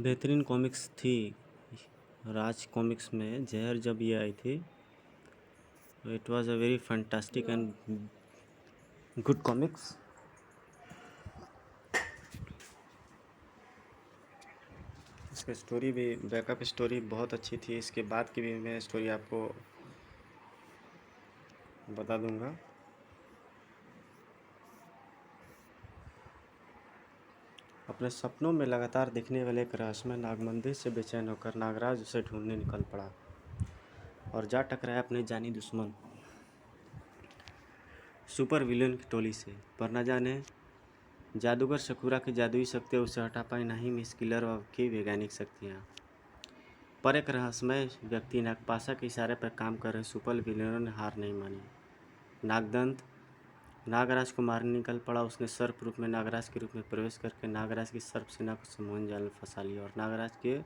बेहतरीन कॉमिक्स थी। राज कॉमिक्स में जहर जब ये आई थी, it was a very fantastic and good comics. इसका स्टोरी भी, बैकअप स्टोरी बहुत अच्छी थी। इसके बाद की भी मैं स्टोरी आपको बता दूंगा। अपने सपनों में लगातार दिखने वाले एक रहस्यमय नागमंदिर से बेचैन होकर नागराज उसे ढूंढने निकल पड़ा और जा टकराया अपने जानी दुश्मन सुपर विलेन की टोली से। पर न जाने जादूगर शकुरा की जादुई शक्तियाँ उसे हटा पाई, ना ही मिस किलर की वैज्ञानिक शक्तियाँ। पर एक रहस्यमय व्यक्ति नागपाशा के इशारे पर काम कर रहे सुपर विलेनों ने हार नहीं मानी। नागदंत नागराज को मारने निकल पड़ा। उसने सर्प रूप में नागराज के रूप में प्रवेश करके नागराज की सर्प सेना को सम्मोहन जाल में फंसा लिया और नागराज के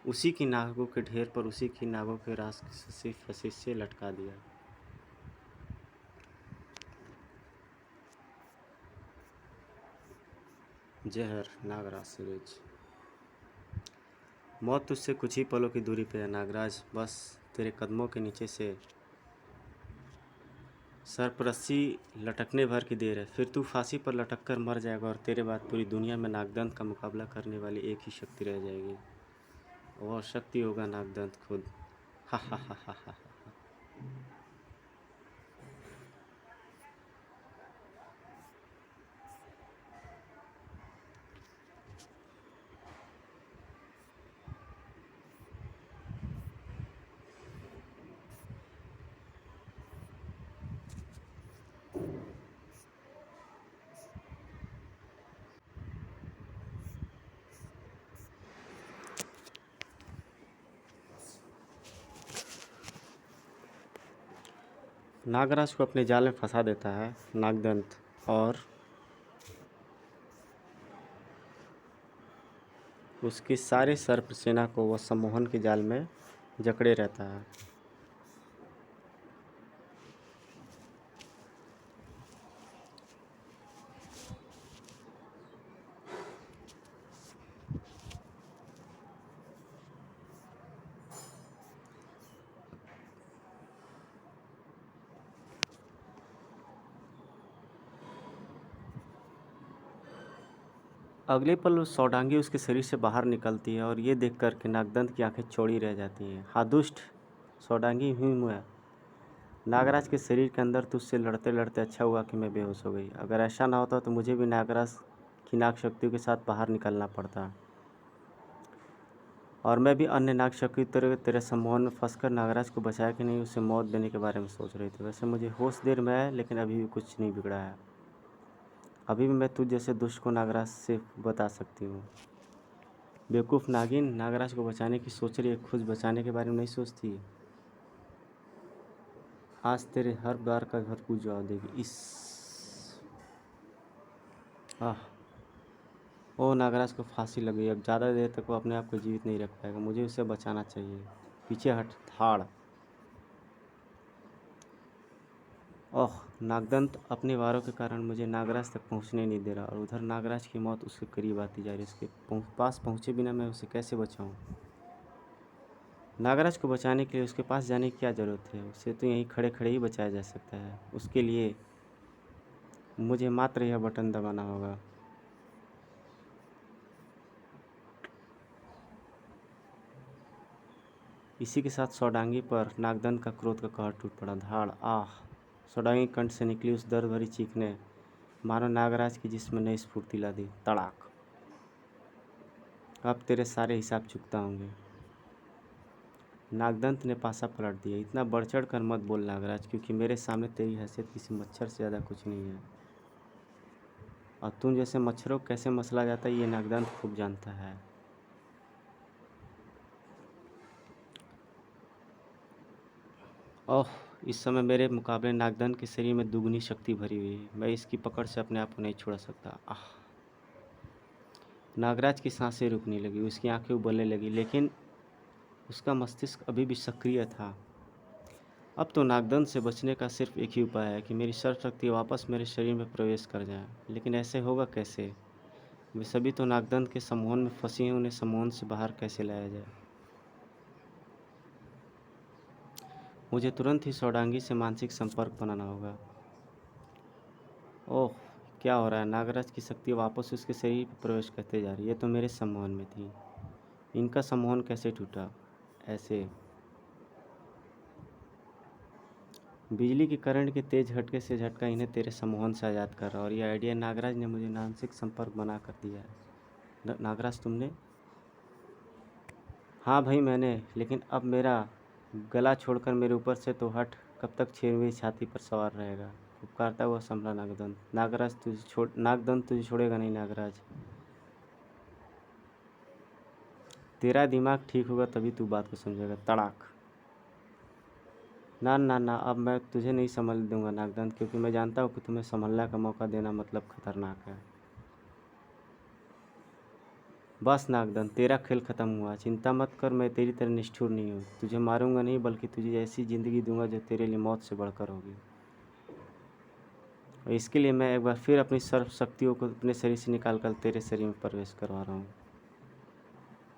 उसी की नागों के ढेर पर उसी की नागों के राक्षसी फंसी से लटका दिया। जहर नागराज सीरीज। मौत तुझसे कुछ ही पलों की दूरी पे है नागराज, बस तेरे कदमों के नीचे से सरपरस्सी लटकने भर की देर है। फिर तू फांसी पर लटक कर मर जाएगा और तेरे बाद पूरी दुनिया में नागदंत का मुकाबला करने वाली एक ही शक्ति रह जाएगी। वह शक्ति होगा नागदंत खुद। हा हा हा हा हा। नागराज को अपने जाल में फंसा देता है नागदंत और उसकी सारी सर्प सेना को वह सम्मोहन के जाल में जकड़े रहता है। अगले पल उस सौडांगी उसके शरीर से बाहर निकलती है और ये देख कर के नागदंत की आंखें चौड़ी रह जाती हैं। हा दुष्ट सौडांगी हूँ मैं। नागराज के शरीर के अंदर तुझसे लड़ते लड़ते अच्छा हुआ कि मैं बेहोश हो गई। अगर ऐसा ना होता तो मुझे भी नागराज की नाग शक्तियों के साथ बाहर निकलना पड़ता और मैं भी अन्य नाग शक्ति तेरे सम्मोहन में फंसकर नागराज को बचाया कि नहीं, उसे मौत देने के बारे में सोच रही थी। वैसे मुझे होश देर में है, लेकिन अभी भी कुछ नहीं बिगड़ा है। अभी भी मैं तुझ जैसे दुष्ट को नागराज से बता सकती हूँ। बेवकूफ़ नागिन, नागराज को बचाने की सोच रही है, खुद बचाने के बारे में नहीं सोचती। आज तेरे हर बार का घर को जवाब देगी। इस ओ नागराज को फांसी लग गई। अब ज़्यादा देर तक वो अपने आप को जीवित नहीं रख पाएगा। मुझे उसे बचाना चाहिए। पीछे हट धाड़। ओह नागदंत अपने वारों के कारण मुझे नागराज तक पहुंचने नहीं दे रहा और उधर नागराज की मौत उसके करीब आती जा रही है। उसके पास पहुंचे बिना मैं उसे कैसे बचाऊं? नागराज को बचाने के लिए उसके पास जाने की क्या ज़रूरत है? उसे तो यहीं खड़े खड़े ही बचाया जा सकता है। उसके लिए मुझे मात्र यह बटन दबाना होगा। इसी के साथ सौडांगी पर नागदंत का क्रोध का कहर टूट पड़ा। धाड़ आह! सौडांगी कंठ से निकली उस दर्द भरी चीख ने मानो नागराज की जिस्म ने स्फूर्ति ला दी। तड़ाक! अब तेरे सारे हिसाब चुकता होंगे। नागदंत ने पासा पलट दिया। इतना बढ़ चढ़ कर मत बोल नागराज, क्योंकि मेरे सामने तेरी हैसियत किसी मच्छर से ज़्यादा कुछ नहीं है और तुम जैसे मच्छरों को कैसे मसला जाता है ये नागदंत खूब जानता है। ओह इस समय मेरे मुकाबले नागदंत के शरीर में दुगनी शक्ति भरी हुई है। मैं इसकी पकड़ से अपने आप को नहीं छुड़ा सकता। आह! नागराज की सांसें रुकने लगी, उसकी आंखें उबलने लगी, लेकिन उसका मस्तिष्क अभी भी सक्रिय था। अब तो नागदंत से बचने का सिर्फ एक ही उपाय है कि मेरी सर्प शक्ति वापस मेरे शरीर में प्रवेश कर जाए। लेकिन ऐसे होगा कैसे? वे सभी तो नागदंत के सम्मोहन में फंसी हैं, उन्हें सम्मोहन से बाहर कैसे लाया जाए। मुझे तुरंत ही सौडांगी से मानसिक संपर्क बनाना होगा। ओह, क्या हो रहा है? नागराज की शक्ति वापस उसके शरीर पर प्रवेश करते जा रही है। ये तो मेरे सम्मोहन में थी। इनका सम्मोहन कैसे टूटा? ऐसे बिजली के करंट के तेज झटके से झटका इन्हें तेरे सम्मोहन से आज़ाद कर रहा। और ये आइडिया नागराज ने मुझे मानसिक संपर्क बना कर दिया है। नागराज तुमने? हाँ भाई मैंने, लेकिन अब मेरा गला छोड़कर मेरे ऊपर से तो हट। कब तक छेड़वी छाती पर सवार रहेगा? पुकारता हुआ संभला नागदंत। नागदंत तुझे छोड़ेगा नहीं नागराज। तेरा दिमाग ठीक होगा तभी तू बात को समझेगा। तड़ाक। ना ना ना, अब मैं तुझे नहीं संभल दूंगा नागदंत, क्योंकि मैं जानता हूँ कि तुम्हें संभलने का मौका देना मतलब खतरनाक है। बस नागदंत, तेरा खेल ख़त्म हुआ। चिंता मत कर, मैं तेरी तरह निष्ठुर नहीं हूँ। तुझे मारूंगा नहीं, बल्कि तुझे ऐसी ज़िंदगी दूंगा जो तेरे लिए मौत से बढ़कर होगी। और इसके लिए मैं एक बार फिर अपनी सर्व शक्तियों को अपने शरीर से निकाल कर तेरे शरीर में प्रवेश करवा रहा हूँ।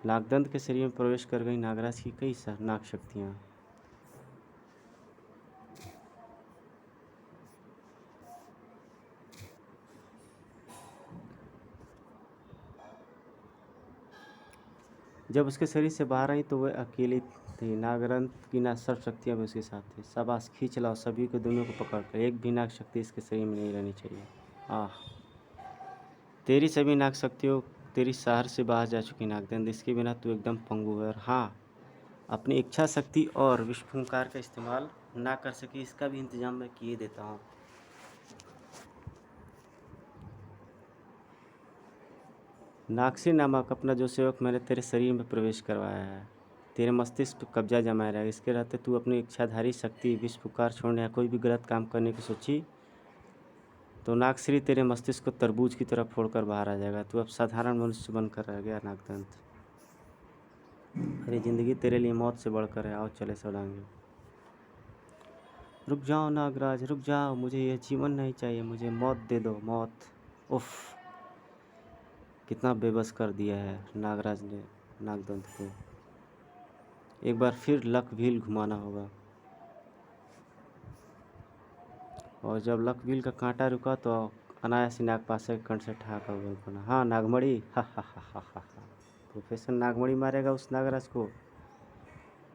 नागदंत के शरीर में प्रवेश कर गई नागराज की कई नाग शक्तियाँ। जब उसके शरीर से बाहर आई तो वह अकेली थी। नागदंत की ना सर्व शक्तियाँ भी उसके साथ थी। शाबाश, खींच लाओ सभी को, दोनों को पकड़ कर। एक भी नाग शक्ति इसके शरीर में नहीं रहनी चाहिए। आह, तेरी सभी नाग शक्तियों तेरी शहर से बाहर जा चुकी नागदंत। इसके बिना तू एकदम पंगु है। और हाँ, अपनी इच्छा शक्ति और विस्फुंकार का इस्तेमाल ना कर सके इसका भी इंतजाम मैं किए देता हूँ। नागसी नामक अपना जो सेवक मैंने तेरे शरीर में प्रवेश करवाया है, तेरे मस्तिष्क पर कब्जा जमाया रहेगा। इसके रहते तू अपनी इच्छाधारी शक्ति विस्फुकार छोड़ने या कोई भी गलत काम करने की सोची तो नागश्री तेरे मस्तिष्क को तरबूज की तरह फोड़कर बाहर आ जाएगा। तू अब साधारण मनुष्य बनकर रह गया नागदंत। अरे ज़िंदगी तेरे लिए मौत से बढ़कर है। आओ चले सौदांगी। रुक जाओ नागराज, रुक जाओ। मुझे यह जीवन नहीं चाहिए, मुझे मौत दे दो, मौत। उफ, कितना बेबस कर दिया है नागराज ने नागदंत को। एक बार फिर लक व्हील घुमाना होगा। और जब लक व्हील का कांटा रुका तो अनायास ही नागपाशा के कंठ से ठहाका हुआ बना। हाँ नागमणि, हा हा हा हा हा हा। प्रोफेसर नागमणि मारेगा उस नागराज को?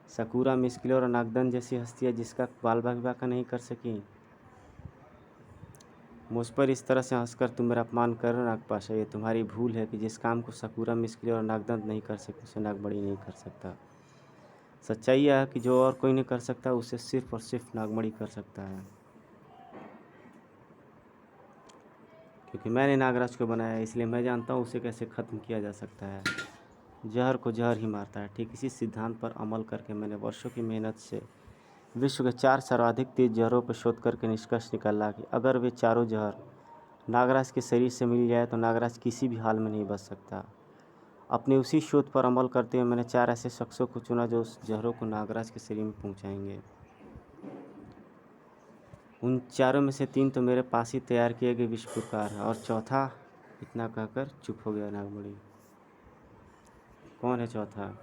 सकूरा, मिस्किल और नागदंत जैसी हस्तियाँ जिसका बाल बाका नहीं कर सकी, मुझ पर इस तरह से हंसकर तुम मेरा अपमान कर रहे हो नागपाशा। ये तुम्हारी भूल है कि जिस काम को सकूरा, मिस्किल और नागदंत नहीं कर सके उसे नागमणि नहीं कर सकता। सच्चाई यह है कि जो और कोई नहीं कर सकता उसे सिर्फ और सिर्फ नागमणि कर सकता है, क्योंकि मैंने नागराज को बनाया है। इसलिए मैं जानता हूँ उसे कैसे ख़त्म किया जा सकता है। जहर को जहर ही मारता है। ठीक इसी सिद्धांत पर अमल करके मैंने वर्षों की मेहनत से विश्व के 4 सर्वाधिक तेज जहरों पर शोध करके निष्कर्ष निकाला कि अगर वे चारों जहर नागराज के शरीर से मिल जाए तो नागराज किसी भी हाल में नहीं बच सकता। अपने उसी शोध पर अमल करते हुए मैंने 4 ऐसे शख्सों को चुना जो उस जहरों को नागराज के शरीर में पहुँचाएंगे। उन चारों में से 3 तो मेरे पास ही तैयार किए गए विस्फोटकार है, और चौथा। इतना कहकर चुप हो गया नागमणि। कौन है चौथा?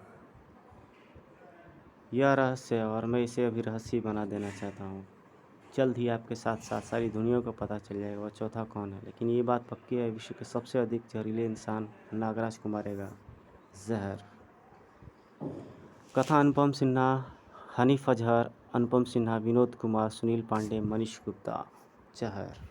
यह रहस्य है और मैं इसे अभी रहस्य ही बना देना चाहता हूँ। जल्द ही आपके साथ साथ सारी दुनिया को पता चल जाएगा वह चौथा कौन है। लेकिन ये बात पक्की है, विश्व के सबसे अधिक जहरीले इंसान नागराज को मारेगा। जहर। कथा अनुपम सिन्हा, हनीफ अजहर, अनुपम सिन्हा, विनोद कुमार, सुनील पांडे, मनीष गुप्ता। जहर।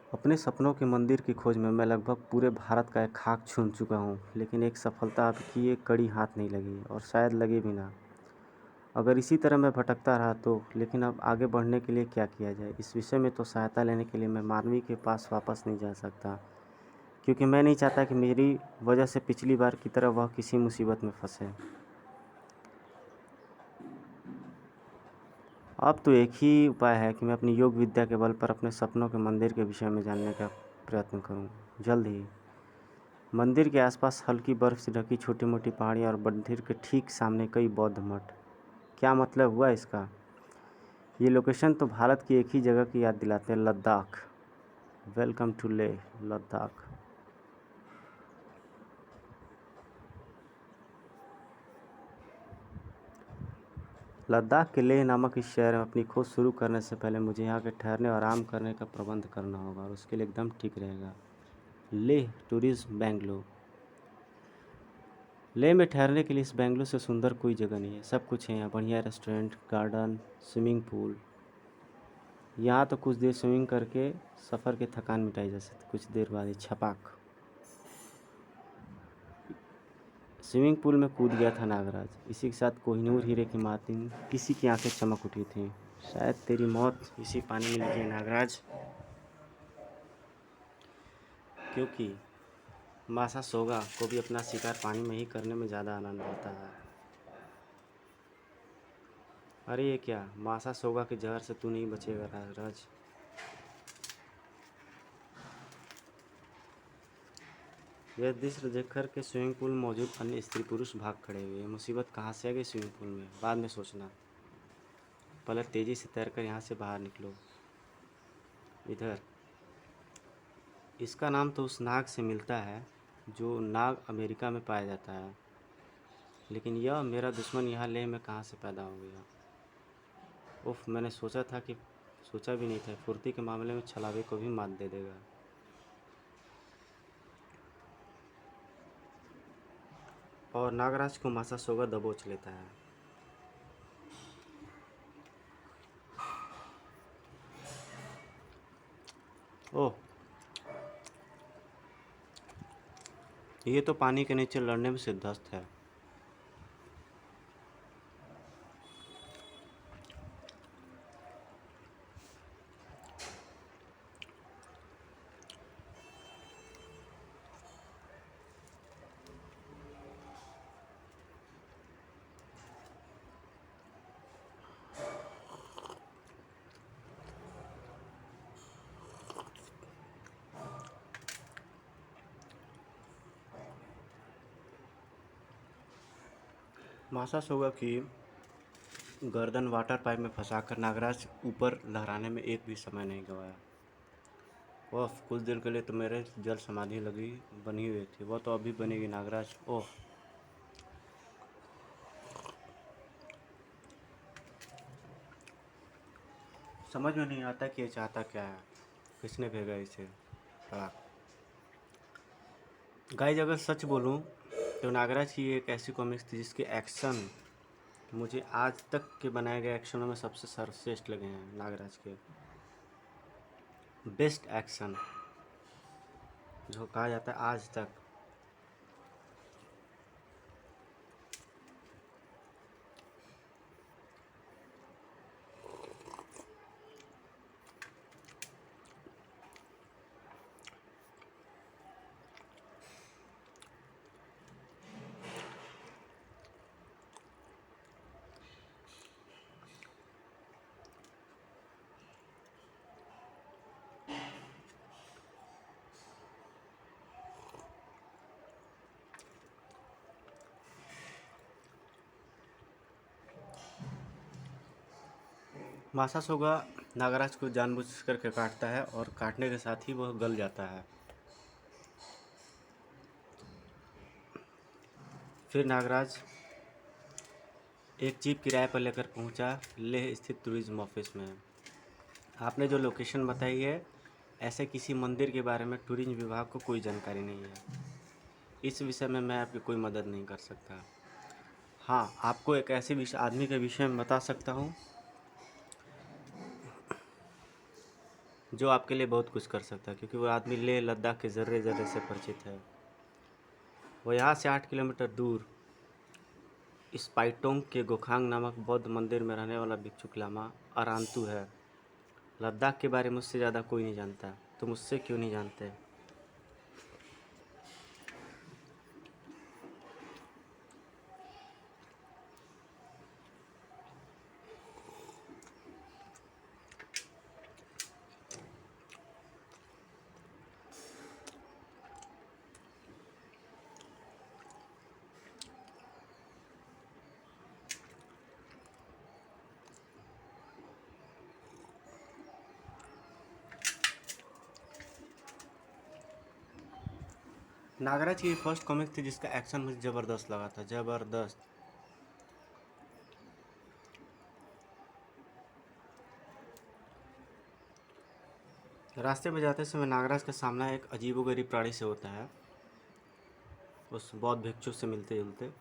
अपने सपनों के मंदिर की खोज में मैं लगभग पूरे भारत का एक खाक छून चुका हूँ, लेकिन एक सफलता अब की एक कड़ी हाथ नहीं लगी और शायद लगे भी ना। अगर इसी तरह मैं भटकता रहा तो। लेकिन अब आगे बढ़ने के लिए क्या किया जाए, इस विषय में तो सहायता लेने के लिए मैं मानवी के पास वापस नहीं जा सकता, क्योंकि मैं नहीं चाहता कि मेरी वजह से पिछली बार की तरह वह किसी मुसीबत में फंसे। अब तो एक ही उपाय है कि मैं अपनी योग विद्या के बल पर अपने सपनों के मंदिर के विषय में जानने का प्रयत्न करूं। जल्द ही। मंदिर के आसपास हल्की बर्फ़ से ढकी छोटी मोटी पहाड़ियाँ और मंदिर के ठीक सामने कई बौद्ध मठ। क्या मतलब हुआ इसका? ये लोकेशन तो भारत की एक ही जगह की याद दिलाते हैं, लद्दाख। Welcome to Leh Ladakh. लद्दाख के लेह नामक इस शहर में अपनी खोज शुरू करने से पहले मुझे यहाँ के ठहरने और आराम करने का प्रबंध करना होगा और उसके लिए एकदम ठीक रहेगा। लेह टूरिज्म बेंगलुरु। लेह में ठहरने के लिए इस बेंगलुरु से सुंदर कोई जगह नहीं है। सब कुछ है यहाँ, बढ़िया रेस्टोरेंट, गार्डन, स्विमिंग पूल। यहाँ तो कुछ देर स्विमिंग करके सफ़र की थकान मिटाई जा सकती, कुछ देर बाद ही छपाक। स्विमिंग पूल में कूद गया था नागराज। इसी के साथ कोहिनूर हीरे की मातिन किसी की आंखें चमक उठी थीं। शायद तेरी मौत इसी पानी में लिखी है नागराज, क्योंकि मासा सोगा को भी अपना शिकार पानी में ही करने में ज़्यादा आनंद आता है। अरे ये क्या, मासा सोगा के जहर से तू नहीं बचेगा नागराज। यह दृश्य देखकर के स्विमिंग पूल में मौजूद अन्य स्त्री पुरुष भाग खड़े हुए। ये मुसीबत कहाँ से आ गई स्विमिंग पूल में, बाद में सोचना, पहले तेज़ी से तैरकर यहाँ से बाहर निकलो। इधर इसका नाम तो उस नाग से मिलता है जो नाग अमेरिका में पाया जाता है, लेकिन यह मेरा दुश्मन यहाँ लेह में कहाँ से पैदा हो गया। उफ, मैंने सोचा भी नहीं था फुर्ती के मामले में छलावे को भी मात दे देगा। और नागराज को मासा सोगा दबोच लेता है। ओह, ये तो पानी के नीचे लड़ने में सिद्धस्त है। मासा सोगा की गर्दन वाटर पाइप में फंसाकर नागराज ऊपर लहराने में एक भी समय नहीं गवाया। वह कुछ देर के लिए तो मेरे जल समाधि बनी हुई थी, वह तो अभी बनेगी नागराज। ओह, समझ में नहीं आता कि ये चाहता क्या है, किसने भेजा इसे। गाइस, अगर सच बोलूं तो नागराज की एक ऐसी कॉमिक्स थी जिसके एक्शन मुझे आज तक के बनाए गए एक्शनों में सबसे सर्वश्रेष्ठ लगे हैं। नागराज के बेस्ट एक्शन जो कहा जाता है आज तक। मासा सोगा नागराज को जानबूझ करके काटता है और काटने के साथ ही वह गल जाता है। फिर नागराज एक जीप किराए पर लेकर पहुंचा लेह स्थित टूरिज्म ऑफिस में। आपने जो लोकेशन बताई है, ऐसे किसी मंदिर के बारे में टूरिज्म विभाग को कोई जानकारी नहीं है। इस विषय में मैं आपकी कोई मदद नहीं कर सकता। हाँ, आपको एक ऐसे आदमी के विषय में बता सकता हूँ जो आपके लिए बहुत कुछ कर सकता है, क्योंकि वो आदमी लेह लद्दाख के ज़र्रे ज़र्रे से परिचित है। वो यहाँ से 8 किलोमीटर दूर स्पाइटोंग के गोखांग नामक बौद्ध मंदिर में रहने वाला भिक्षुक लामा अरांतु है। लद्दाख के बारे में मुझसे ज़्यादा कोई नहीं जानता। तुम उससे क्यों नहीं जानते? नागराज की फर्स्ट कॉमिक थी जिसका एक्शन मुझे ज़बरदस्त लगा था, ज़बरदस्त। रास्ते में जाते समय नागराज का सामना एक अजीबोगरीब प्राणी से होता है, उस बौद्ध भिक्षु से मिलते जुलते।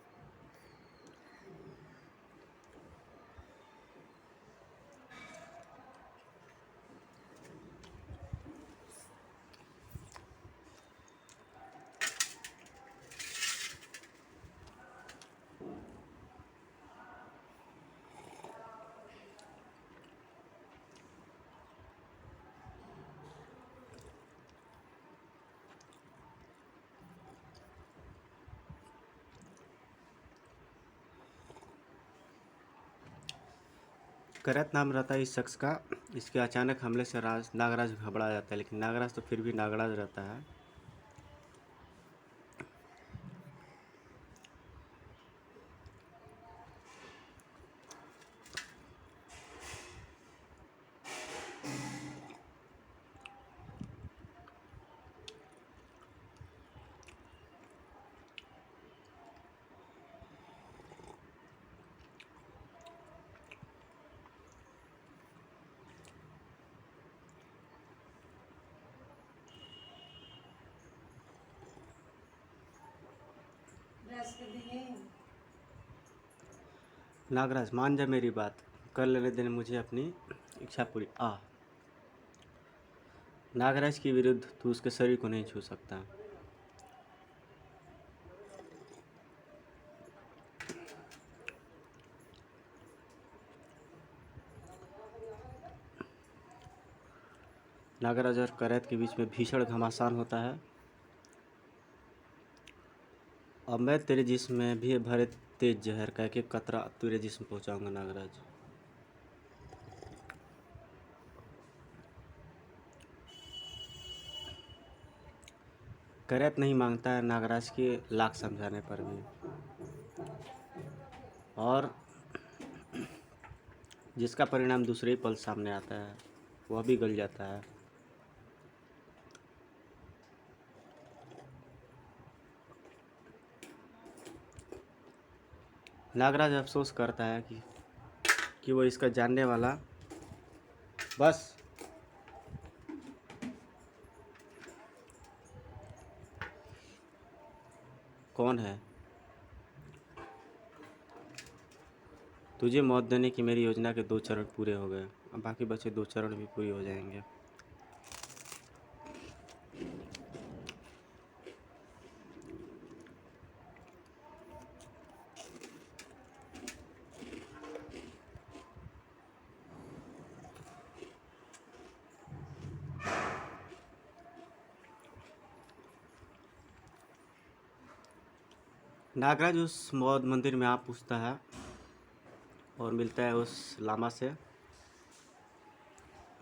करत नाम रहता है इस शख्स का। इसके अचानक हमले से नागराज घबरा जाता है, लेकिन नागराज तो फिर भी नागराज रहता है। नागराज मान जा मेरी बात, कर लेने देने मुझे अपनी इच्छा पूरी। नागराज के विरुद्ध तू उसके शरीर को नहीं छू सकता। नागराज और करैत के बीच में भीषण घमासान होता है। अब मैं तेरे जिस्म में भी भरे तेज जहर का एक कतरा तेरे जिस्म पहुंचाऊंगा नागराज। करैत नहीं मांगता है नागराज के लाख समझाने पर भी, और जिसका परिणाम दूसरे ही पल सामने आता है, वह भी गल जाता है। नागराज अफसोस करता है कि वो इसका जानने वाला बस कौन है। तुझे मौत देने की मेरी योजना के 2 चरण पूरे हो गए, अब बाकी बचे 2 चरण भी पूरे हो जाएंगे। नागराज उस बौद्ध मंदिर में आ पूछता है और मिलता है उस लामा से।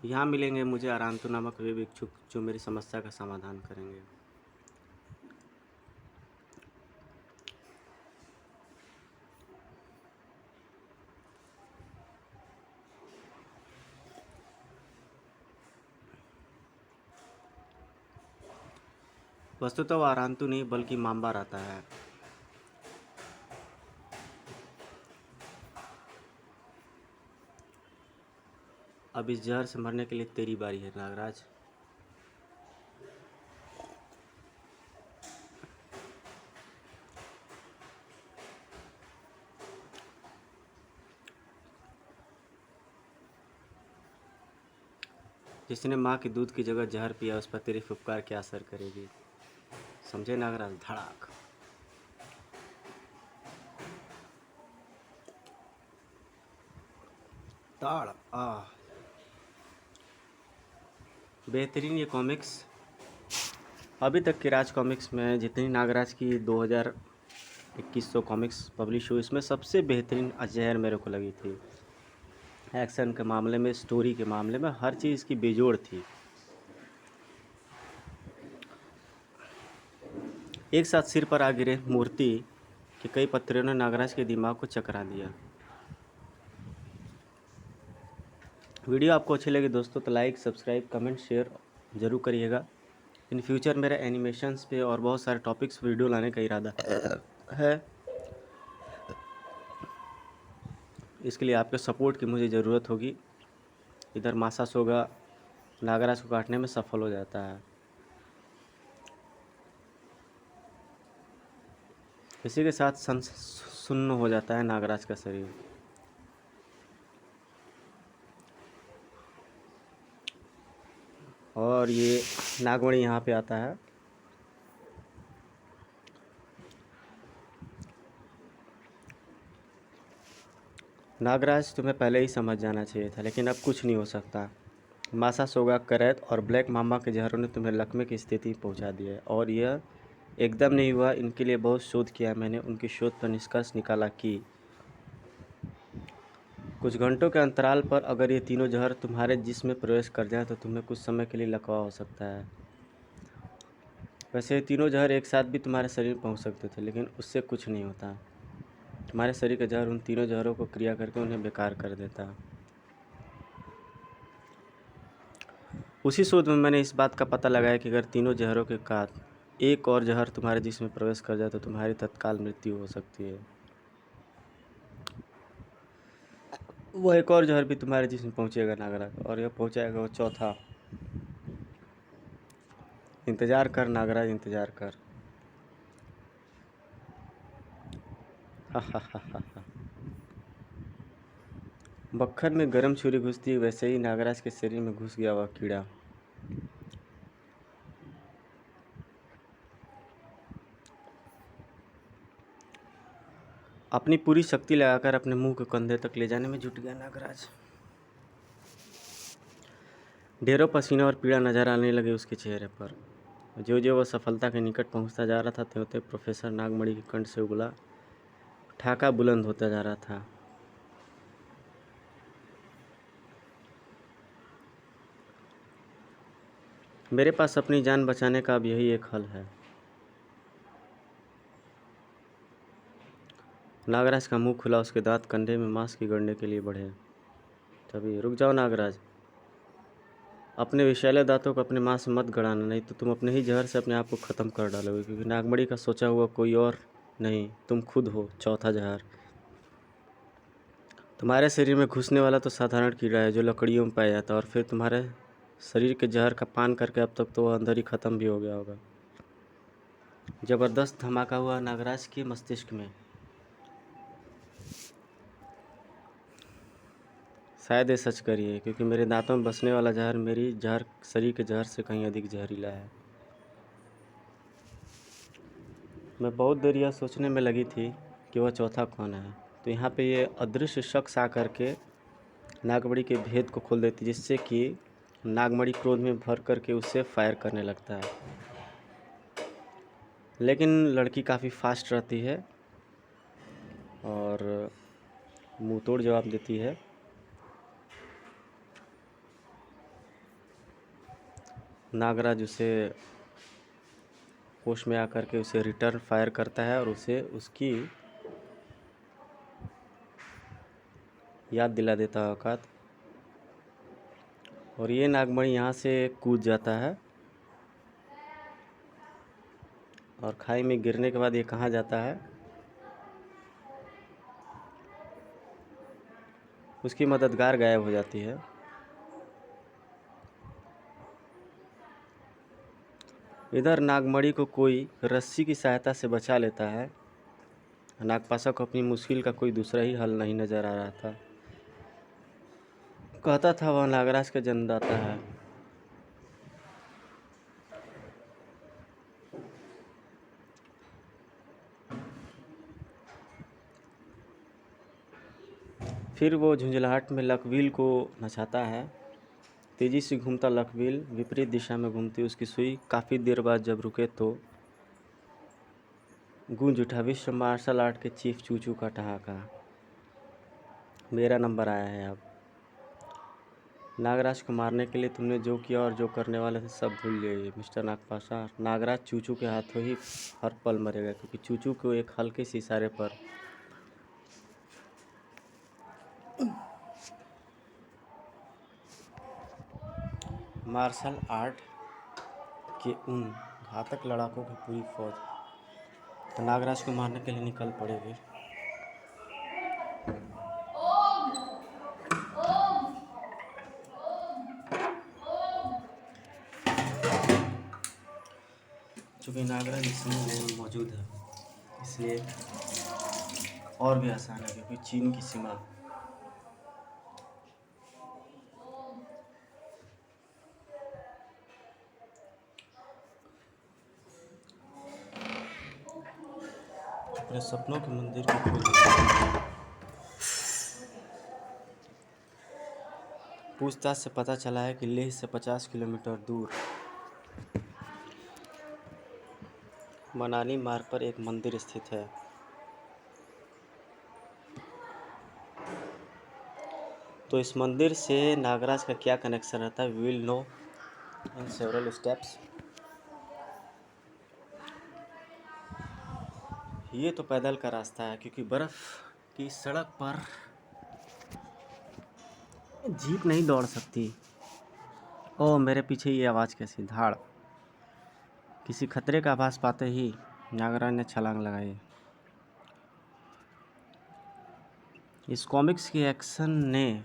यहाँ मिलेंगे मुझे आरांतु नामक वे भिक्षुक जो मेरी समस्या का समाधान करेंगे। वस्तुतः वह आरांतु नहीं बल्कि माम्बा रहता है। अब इस जहर से मरने के लिए तेरी बारी है नागराज। जिसने माँ के दूध की जगह जहर पिया उस पर तेरी फुफकार क्या असर करेगी, समझे नागराज। धड़ाक। ताड़ बेहतरीन ये कॉमिक्स। अभी तक की राज कॉमिक्स में जितनी नागराज की 2100 कॉमिक्स पब्लिश हुई, इसमें सबसे बेहतरीन अजहर मेरे को लगी थी। एक्शन के मामले में, स्टोरी के मामले में, हर चीज़ की बेजोड़ थी। एक साथ सिर पर आ गिरे मूर्ति के कई पत्थरों ने नागराज के दिमाग को चकरा दिया। वीडियो आपको अच्छी लगी दोस्तों तो लाइक, सब्सक्राइब, कमेंट, शेयर ज़रूर करिएगा। इन फ्यूचर मेरा एनिमेशंस पे और बहुत सारे टॉपिक्स वीडियो लाने का इरादा है। इसके लिए आपके सपोर्ट की मुझे ज़रूरत होगी। इधर मासासोगा नागराज को काटने में सफल हो जाता है। इसी के साथ सुन्न हो जाता है नागराज का शरीर। और ये नागमणि यहाँ पे आता है। नागराज तुम्हें पहले ही समझ जाना चाहिए था, लेकिन अब कुछ नहीं हो सकता। मासासोगा, करैत और ब्लैक मामा के जहरों ने तुम्हें लकमे की स्थिति पहुंचा दी है, और यह एकदम नहीं हुआ। इनके लिए बहुत शोध किया मैंने। उनकी शोध पर निष्कर्ष निकाला कि कुछ घंटों के अंतराल पर अगर ये तीनों जहर तुम्हारे जिस्म में प्रवेश कर जाए तो तुम्हें कुछ समय के लिए लकवा हो सकता है। वैसे ये तीनों जहर एक साथ भी तुम्हारे शरीर में पहुंच सकते थे, लेकिन उससे कुछ नहीं होता। तुम्हारे शरीर का जहर उन तीनों जहरों को क्रिया करके उन्हें बेकार कर देता। उसी शोध में मैंने इस बात का पता लगाया कि अगर तीनों जहरों के साथ एक और जहर तुम्हारे जिस्म में प्रवेश कर जाए तो तुम्हारी तत्काल मृत्यु हो सकती है। वह एक और जहर भी तुम्हारे जिस्म में पहुंचेगा नागराज, और यह पहुंचाएगा वो चौथा। इंतज़ार कर नागराज, इंतज़ार कर। हा हा हा हा हा। बखर में गर्म छुरी घुसती है, वैसे ही नागराज के शरीर में घुस गया वह कीड़ा। अपनी पूरी शक्ति लगाकर अपने मुंह के कंधे तक ले जाने में जुट गया नागराज। ढेरों पसीना और पीड़ा नजर आने लगे उसके चेहरे पर। जो जो वह सफलता के निकट पहुंचता जा रहा था, त्यों त्यों प्रोफेसर नागमणि के कंठ से उगला ठाका बुलंद होता जा रहा था। मेरे पास अपनी जान बचाने का अब यही एक हल है। नागराज का मुंह खुला, उसके दांत कंधे में मांस की गड़ने के लिए बढ़े। तभी रुक जाओ नागराज, अपने विषैले दांतों को अपने मांस में मत गड़ाना, नहीं तो तुम अपने ही जहर से अपने आप को ख़त्म कर डालोगे, क्योंकि नागमणि का सोचा हुआ कोई और नहीं, तुम खुद हो चौथा जहर। तुम्हारे शरीर में घुसने वाला तो साधारण कीड़ा है जो लकड़ियों में पाया जाता है, और फिर तुम्हारे शरीर के जहर का पान करके अब तक तो वह अंदर ही ख़त्म भी हो गया होगा। ज़बरदस्त धमाका हुआ नागराज के मस्तिष्क में। शायद ये सच करिए, क्योंकि मेरे दांतों में बसने वाला जहर मेरी जहर शरीर के जहर से कहीं अधिक जहरीला है। मैं बहुत देर यह सोचने में लगी थी कि वह चौथा कौन है, तो यहाँ पे ये अदृश्य शख्स आकर के नागमणि के भेद को खोल देती, जिससे कि नागमणि क्रोध में भर करके उससे फायर करने लगता है। लेकिन लड़की काफ़ी फास्ट रहती है और मुंह तोड़ जवाब देती है। नागराज उसे होश में आकर के उसे रिटर्न फायर करता है और उसे उसकी याद दिला देता है औकात। और ये नागमणि यहाँ से कूद जाता है, और खाई में गिरने के बाद ये कहाँ जाता है, उसकी मददगार गायब हो जाती है। इधर नागमणि को कोई रस्सी की सहायता से बचा लेता है। नागपाशा को अपनी मुश्किल का कोई दूसरा ही हल नहीं नजर आ रहा था। कहता था वह नागराज का जन्मदाता है। फिर वो झुंझलाहट में लकवील को नचाता है। तेजी से घूमता लकवील विपरीत दिशा में घूमती उसकी सुई काफ़ी देर बाद जब रुके तो गूंज उठा विश्व मार्शल आर्ट के चीफ चूचू का ठहाका। मेरा नंबर आया है अब। नागराज को मारने के लिए तुमने जो किया और जो करने वाले थे सब भूल जाइए मिस्टर नागपाशा। नागराज चूचू के हाथों ही हर पल मरेगा, क्योंकि चूचू को एक हल्के से इशारे पर मार्शल आर्ट के उन घातक लड़ाकों की पूरी फौज नागराज को मारने के लिए निकल पड़ेगी। चूँकि नागराज इस समय में मौजूद है, इसलिए और भी आसान है, क्योंकि चीन की सीमा अपने सपनों के मंदिर की खोज। पूछताछ से पता चला है कि लेह से 50 किलोमीटर दूर मनाली मार्ग पर एक मंदिर स्थित है। तो इस मंदिर से नागराज का क्या कनेक्शन रहता है, we will know in several steps. ये तो पैदल का रास्ता है, क्योंकि बर्फ़ की सड़क पर जीप नहीं दौड़ सकती। ओह, मेरे पीछे ये आवाज़ कैसी, धाड़। किसी खतरे का आभास पाते ही नागराज ने छलांग लगाई। इस कॉमिक्स की एक्शन ने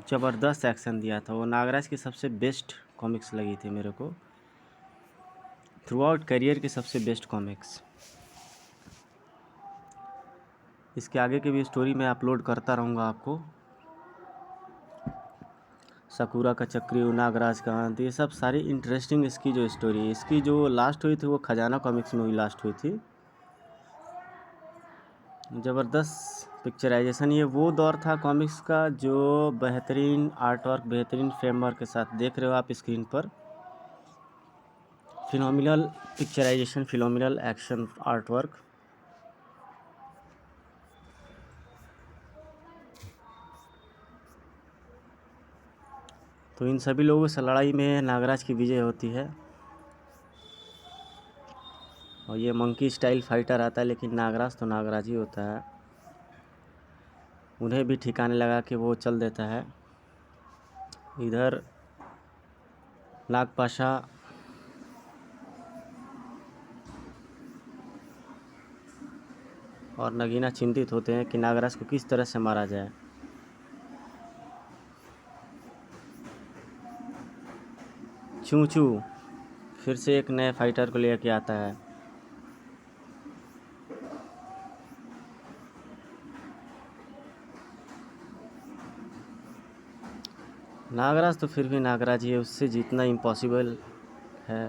ज़बरदस्त एक्शन दिया था। वो नागराज की सबसे बेस्ट कॉमिक्स लगी थी मेरे को, थ्रू आउट करियर की सबसे बेस्ट कॉमिक्स। इसके आगे की भी स्टोरी मैं अपलोड करता रहूँगा आपको। सकूरा का चक्री, नागराज का अंत, ये सब सारी इंटरेस्टिंग इसकी जो स्टोरी है। इसकी जो लास्ट हुई थी वो खजाना कॉमिक्स में हुई, लास्ट हुई थी। ज़बरदस्त पिक्चराइजेशन। ये वो दौर था कॉमिक्स का जो बेहतरीन आर्ट वर्क, बेहतरीन फ्रेमवर्क के साथ देख रहे हो आप स्क्रीन पर। Phenomenal picturisation, phenomenal action, art work. तो इन सभी लोगों से लड़ाई में नागराज की विजय होती है। और ये मंकी स्टाइल फाइटर आता है, लेकिन नागराज तो नागराज ही होता है। उन्हें भी ठिकाने लगा के वो चल देता है। इधर नागपाशा और नगीना चिंतित होते हैं कि नागराज को किस तरह से मारा जाए। चूचू फिर से एक नए फाइटर को लेकर आता है। नागराज तो फिर भी नागराज ही है, उससे जीतना इम्पॉसिबल है।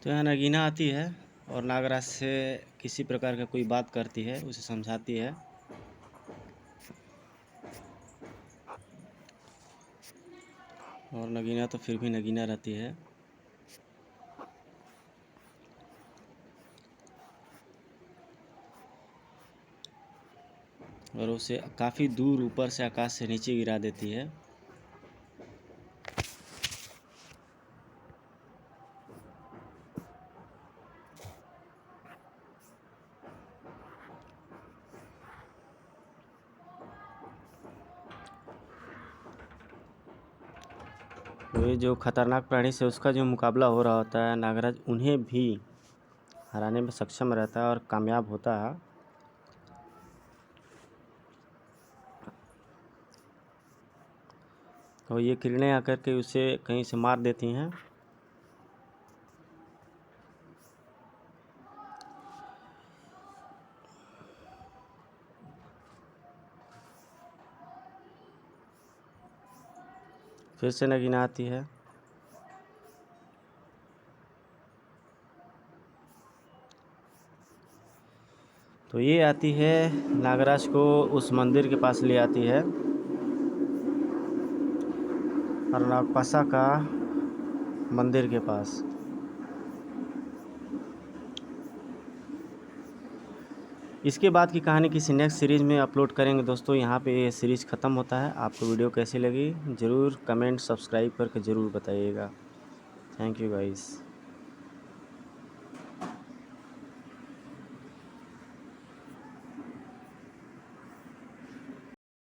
तो यहाँ नगीना आती है और नागराज से किसी प्रकार का कोई बात करती है, उसे समझाती है। और नगीना तो फिर भी नगीना रहती है। और उसे काफ़ी दूर ऊपर से आकाश से नीचे गिरा देती है। ये जो खतरनाक प्राणी से उसका जो मुकाबला हो रहा होता है, नागराज उन्हें भी हराने में सक्षम रहता है और कामयाब होता है। और ये किरणें आकर के उसे कहीं से मार देती हैं। फिर से नगीना आती है। तो ये आती है, नागराज को उस मंदिर के पास ले आती है और नागपाशा का मंदिर के पास। इसके बाद की कहानी किसी नेक्स्ट सीरीज़ में अपलोड करेंगे दोस्तों। यहाँ पे ये सीरीज़ ख़त्म होता है। आपको वीडियो कैसी लगी ज़रूर कमेंट सब्सक्राइब करके ज़रूर बताइएगा। Thank you guys.